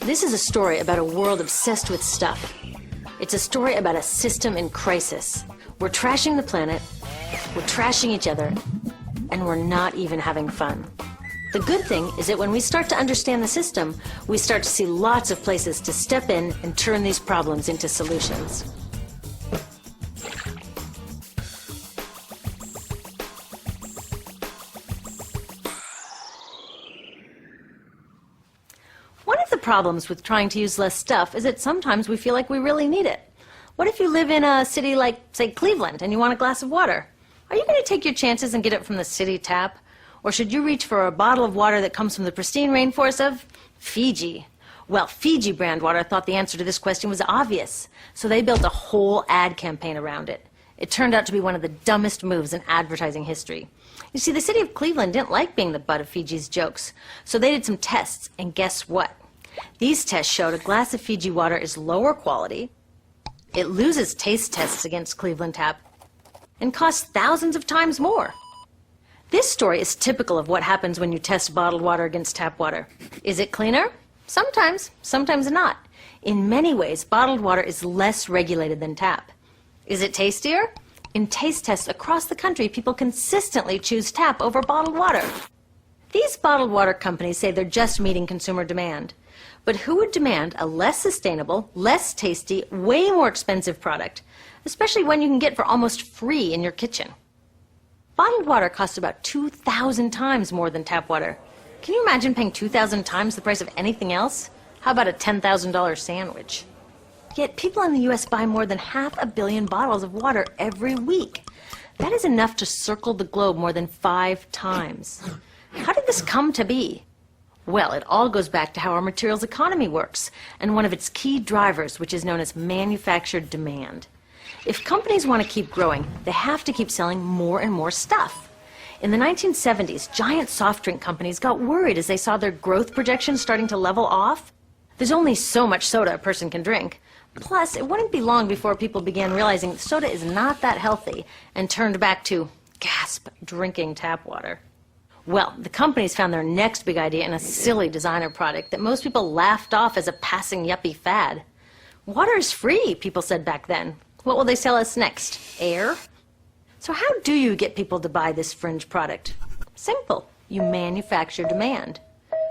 This is a story about a world obsessed with stuff. It's a story about a system in crisis. We're trashing the planet, we're trashing each other, and we're not even having fun. The good thing is that when we start to understand the system, we start to see lots of places to step in and turn these problems into solutions. One of the problems with trying to use less stuff is that sometimes we feel like we really need it. What if you live in a city like, say, Cleveland, and you want a glass of water? Are you going to take your chances and get it from the city tap? Or should you reach for a bottle of water that comes from the pristine rainforest of Fiji? Well, Fiji brand water thought the answer to this question was obvious, so they built a whole ad campaign around it. It turned out to be one of the dumbest moves in advertising history. You see, the city of Cleveland didn't like being the butt of Fiji's jokes, so they did some tests, and guess what? These tests showed a glass of Fiji water is lower quality, it loses taste tests against Cleveland Tap, and costs thousands of times more. This story is typical of what happens when you test bottled water against tap water. Is it cleaner? Sometimes, sometimes not. In many ways, bottled water is less regulated than tap. Is it tastier? In taste tests across the country, people consistently choose tap over bottled water. These bottled water companies say they're just meeting consumer demand. But who would demand a less sustainable, less tasty, way more expensive product, especially one you can get for almost free in your kitchen? Bottled water costs about 2,000 times more than tap water. Can you imagine paying 2,000 times the price of anything else? How about a $10,000 sandwich? Yet people in the U.S. buy more than 500 million bottles of water every week. That is enough to circle the globe more than 5 times. How did this come to be? Well, it all goes back to how our materials economy works, and one of its key drivers, which is known as manufactured demand. If companies want to keep growing, they have to keep selling more and more stuff. In the 1970s, giant soft drink companies got worried as they saw their growth projections starting to level off. There's only so much soda a person can drink. Plus, it wouldn't be long before people began realizing that soda is not that healthy and turned back to, gasp, drinking tap water. Well, the companies found their next big idea in a silly designer product that most people laughed off as a passing yuppie fad. Water is free, people said back then. What will they sell us next? Air? So how do you get people to buy this fringe product? Simple. You manufacture demand.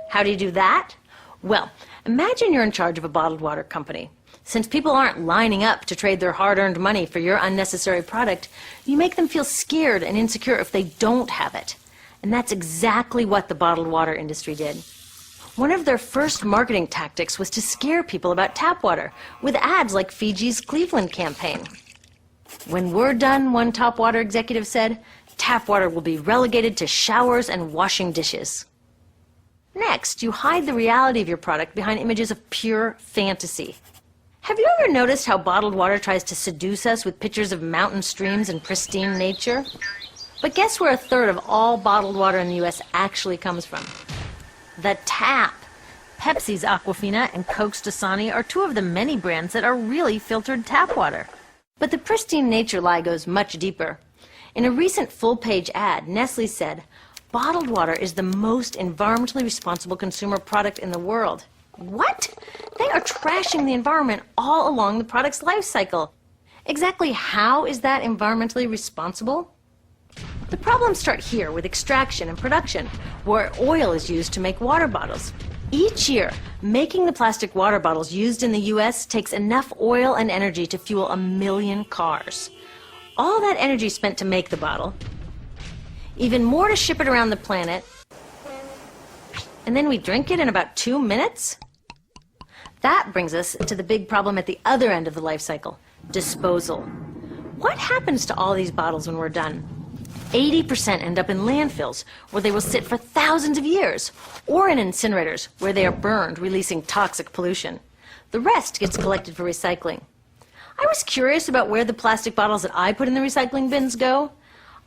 How do you do that? Well, imagine you're in charge of a bottled water company. Since people aren't lining up to trade their hard-earned money for your unnecessary product, you make them feel scared and insecure if they don't have it. And that's exactly what the bottled water industry did. One of their first marketing tactics was to scare people about tap water with ads like Fiji's Cleveland campaign. When we're done, one top water executive said, tap water will be relegated to showers and washing dishes. Next, you hide the reality of your product behind images of pure fantasy. Have you ever noticed how bottled water tries to seduce us with pictures of mountain streams and pristine nature? But guess where 1/3 of all bottled water in the U.S. actually comes from? The tap. Pepsi's Aquafina and Coke's Dasani are 2 of the many brands that are really filtered tap water. But the pristine nature lie goes much deeper. In a recent full-page ad, Nestle said, bottled water is the most environmentally responsible consumer product in the world. What? They are trashing the environment all along the product's life cycle. Exactly how is that environmentally responsible? The problems start here with extraction and production, where oil is used to make water bottles. Each year, making the plastic water bottles used in the U.S. takes enough oil and energy to fuel 1 million cars. All that energy spent to make the bottle, even more to ship it around the planet, and then we drink it in about 2 minutes? That brings us to the big problem at the other end of the life cycle, disposal. What happens to all these bottles when we're done? 80% end up in landfills, where they will sit for thousands of years, or in incinerators, where they are burned, releasing toxic pollution. The rest gets collected for recycling. I was curious about where the plastic bottles that I put in the recycling bins go.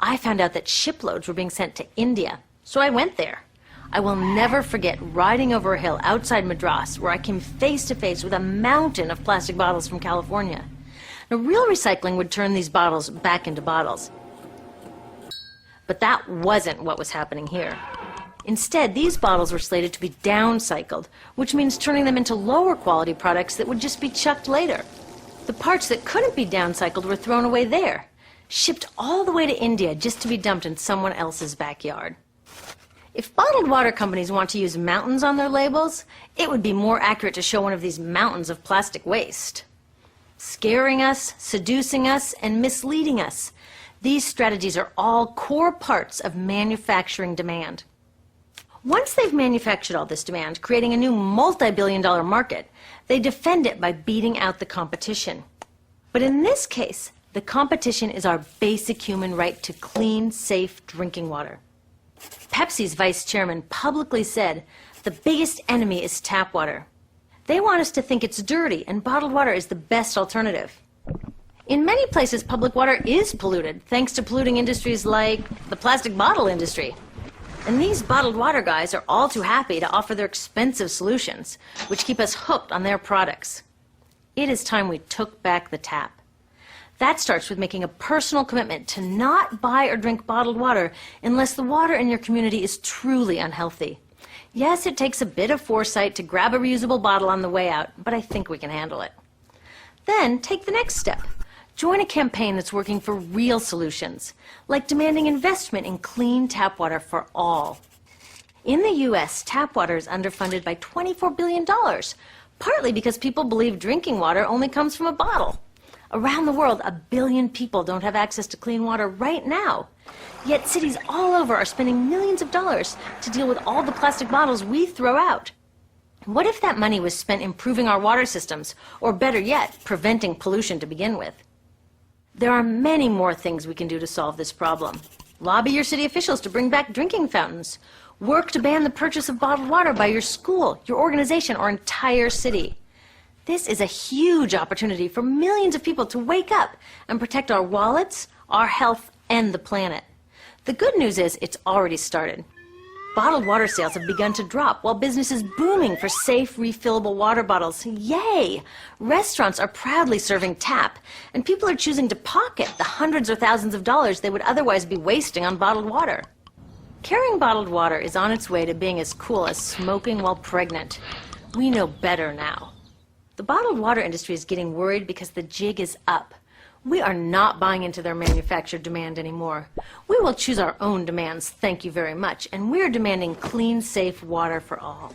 I found out that shiploads were being sent to India, so I went there. I will never forget riding over a hill outside Madras, where I came face to face with a mountain of plastic bottles from California. Now, real recycling would turn these bottles back into bottles. But that wasn't what was happening here. Instead, these bottles were slated to be downcycled, which means turning them into lower quality products that would just be chucked later. The parts that couldn't be downcycled were thrown away there, shipped all the way to India just to be dumped in someone else's backyard. If bottled water companies want to use mountains on their labels, it would be more accurate to show one of these mountains of plastic waste. Scaring us, seducing us, and misleading us. These strategies are all core parts of manufacturing demand. Once they've manufactured all this demand, creating a new multi-billion-dollar market, they defend it by beating out the competition. But in this case, the competition is our basic human right to clean, safe drinking water. Pepsi's vice chairman publicly said, "The biggest enemy is tap water." They want us to think it's dirty and bottled water is the best alternative. In many places, public water is polluted, thanks to polluting industries like the plastic bottle industry. And these bottled water guys are all too happy to offer their expensive solutions, which keep us hooked on their products. It is time we took back the tap. That starts with making a personal commitment to not buy or drink bottled water unless the water in your community is truly unhealthy. Yes, it takes a bit of foresight to grab a reusable bottle on the way out, but I think we can handle it. Then take the next step. Join a campaign that's working for real solutions, like demanding investment in clean tap water for all. In the U.S., tap water is underfunded by $24 billion, partly because people believe drinking water only comes from a bottle. Around the world, 1 billion people don't have access to clean water right now. Yet cities all over are spending millions of dollars to deal with all the plastic bottles we throw out. What if that money was spent improving our water systems, or better yet, preventing pollution to begin with? There are many more things we can do to solve this problem. Lobby your city officials to bring back drinking fountains. Work to ban the purchase of bottled water by your school, your organization, or entire city. This is a huge opportunity for millions of people to wake up and protect our wallets, our health, and the planet. The good news is it's already started. Bottled water sales have begun to drop while business is booming for safe, refillable water bottles. Yay! Restaurants are proudly serving tap, and people are choosing to pocket the hundreds or thousands of dollars they would otherwise be wasting on bottled water. Carrying bottled water is on its way to being as cool as smoking while pregnant. We know better now. The bottled water industry is getting worried because the jig is up. We are not buying into their manufactured demand anymore. We will choose our own demands, thank you very much, and we're demanding clean, safe water for all.